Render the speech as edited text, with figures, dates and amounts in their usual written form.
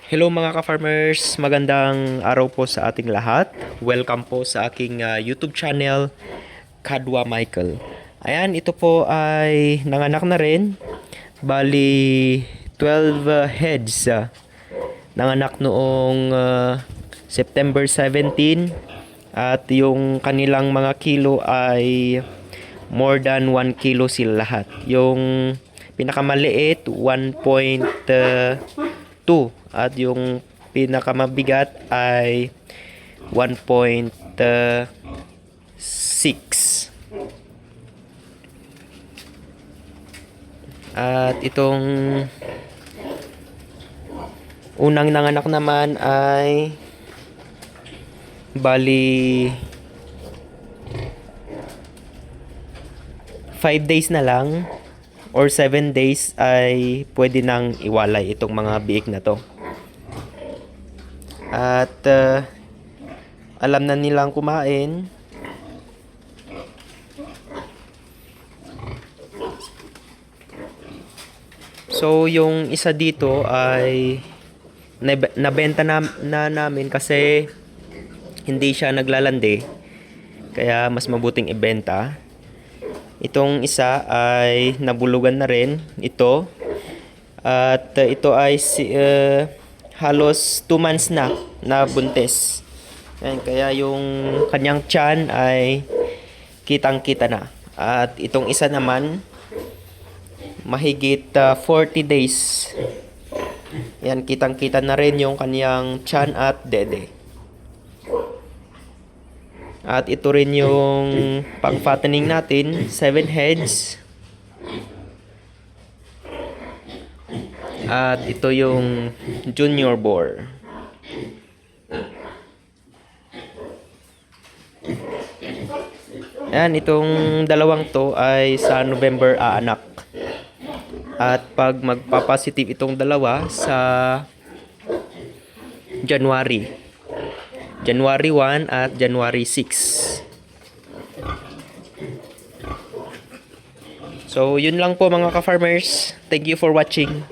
Hello mga ka-farmers, magandang araw po sa ating lahat. Welcome po sa aking YouTube channel, Kadwa Michael. Ayan, ito po ay nanganak na rin. Bali, 12 heads. Nanganak noong September 17 at yung kanilang mga kilo ay more than 1 kilo sila lahat. Yung pinakamaliit, 1.2 at yung pinakamabigat ay 1.6. At itong unang nanganak naman ay bali 5 days na lang or 7 days ay pwede nang iwalay itong mga biik na to. At alam na nilang kumain. So yung isa dito ay nabenta na namin kasi hindi siya naglalandi. Kaya mas mabuting ibenta. Itong isa ay nabulugan na rin ito. At ito ay halos 2 months na buntis. Ayan, kaya yung kanyang tiyan ay kitang-kita na. At itong isa naman mahigit 40 days. Yan, kitang-kita na rin yung kanyang tiyan at dede. At ito rin yung pang-fattening natin, 7 heads. At ito yung junior boar. Yan, itong dalawang to ay sa November aanak. At pag magpa-positive itong dalawa sa January 1 at January 6. So, yun lang po mga ka-farmers. Thank you for watching.